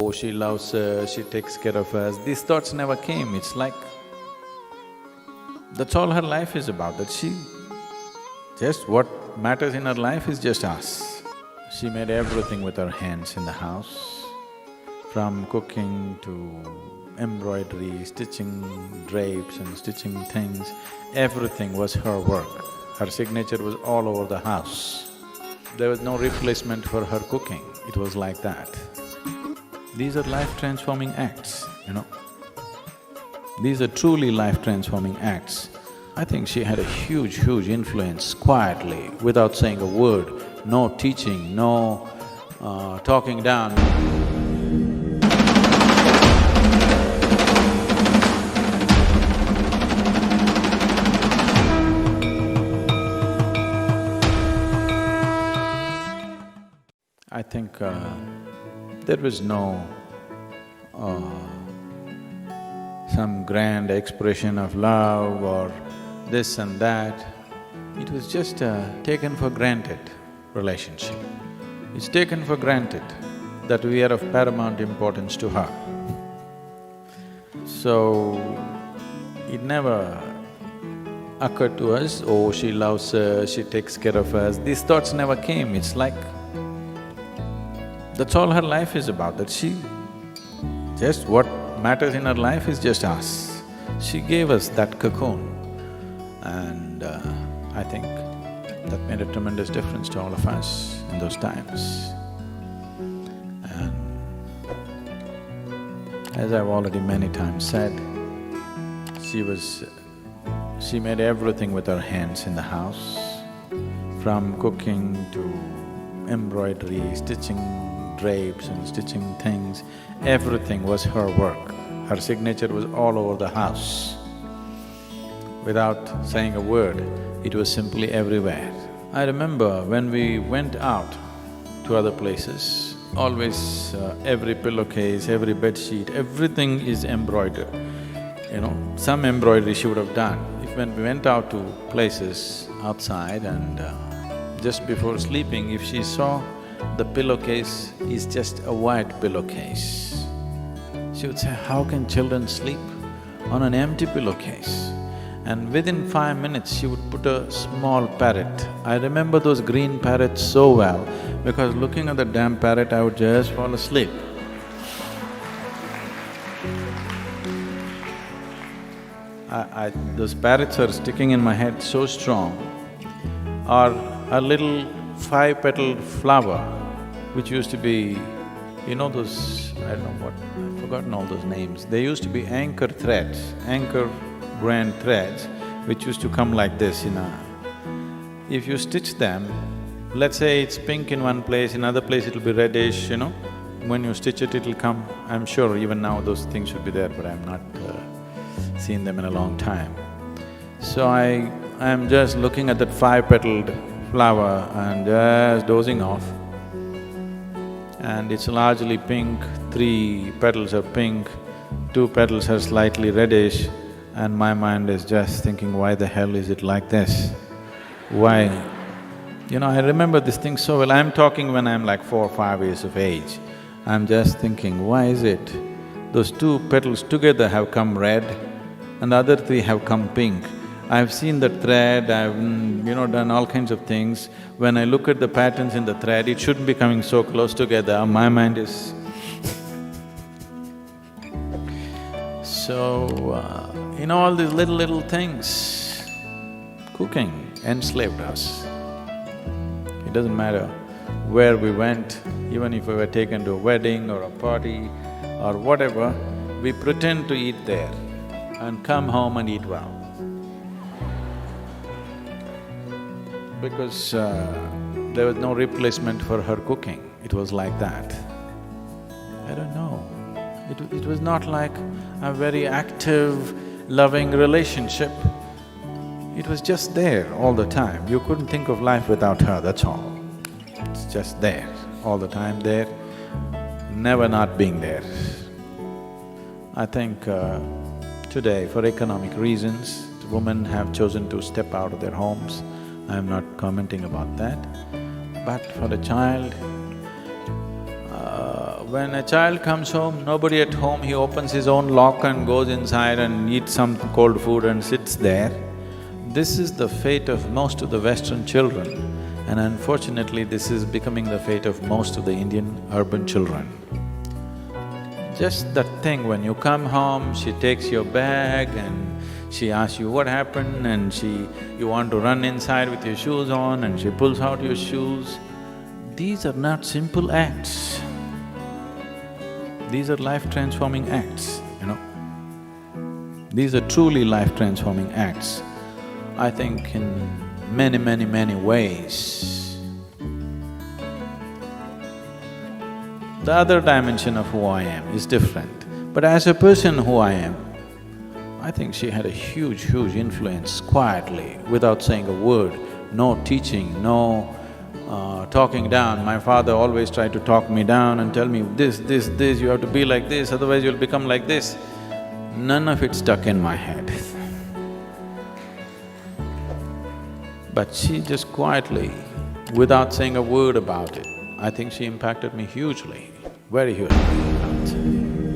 oh, she loves us, she takes care of us, these thoughts never came. It's like, that's all her life is about, that she… just what matters in her life is just us. She made everything with her hands in the house, from cooking to embroidery, stitching drapes and stitching things, everything was her work. Her signature was all over the house. There was no replacement for her cooking, it was like that. These are life-transforming acts, you know. These are truly life-transforming acts. I think she had a huge influence quietly, without saying a word, no teaching, no talking down. I think there was no some grand expression of love or this and that. It was just a taken for granted relationship. It's taken for granted that we are of paramount importance to her. So, it never occurred to us, oh, she loves us, she takes care of us, these thoughts never came. It's like, that's all her life is about, that she… just what matters in her life is just us. She gave us that cocoon, and I think that made a tremendous difference to all of us in those times. And as I've already many times said, she made everything with her hands in the house, from cooking to embroidery, stitching drapes and stitching things, everything was her work. Her signature was all over the house. Without saying a word, it was simply everywhere. I remember when we went out to other places, always every pillowcase, every bedsheet, everything is embroidered. You know, some embroidery she would have done. When we went out to places outside and just before sleeping, if she saw the pillowcase is just a white pillowcase, she would say, how can children sleep on an empty pillowcase? And within 5 minutes, she would put a small parrot. I remember those green parrots so well, because looking at the damn parrot, I would just fall asleep. Those parrots are sticking in my head so strong. Or a little 5-petaled flower, which used to be, you know those… I don't know what… I've forgotten all those names. They used to be anchor threads, anchor grand threads, which used to come like this in a… if you stitch them, let's say it's pink in one place, in another place it'll be reddish, you know. When you stitch it, it'll come… I'm sure even now those things should be there, but I'm not seen them in a long time. So I'm just looking at that 5-petaled flower and just dozing off. And it's largely pink, 3 petals are pink, 2 petals are slightly reddish, and my mind is just thinking, why the hell is it like this? Why? You know, I remember this thing so well. I'm talking when I'm like 4 or 5 years of age. I'm just thinking, why is it those 2 petals together have come red and the other 3 have come pink? I've seen the thread, I've done all kinds of things. When I look at the patterns in the thread, it shouldn't be coming so close together. My mind is… So, all these little things, cooking enslaved us. It doesn't matter where we went, even if we were taken to a wedding or a party or whatever, we pretend to eat there and come home and eat well. Because there was no replacement for her cooking, it was like that. I don't know, it was not like a very active, loving relationship. It was just there all the time. You couldn't think of life without her, that's all. It's just there, all the time there, never not being there. I think today, for economic reasons, women have chosen to step out of their homes. I'm not commenting about that. But for a child, When a child comes home, nobody at home, he opens his own lock and goes inside and eats some cold food and sits there. This is the fate of most of the Western children, and unfortunately this is becoming the fate of most of the Indian urban children. Just that thing, when you come home, she takes your bag and she asks you what happened, and you want to run inside with your shoes on and she pulls out your shoes. These are not simple acts. These are life-transforming acts, you know. These are truly life-transforming acts. I think in many, many, many ways. The other dimension of who I am is different, but as a person who I am, I think she had a huge, huge influence quietly, without saying a word, no teaching, no talking down. My father always tried to talk me down and tell me, this, you have to be like this, otherwise you'll become like this. None of it stuck in my head. But she just quietly, without saying a word about it, I think she impacted me hugely, very hugely, I would say.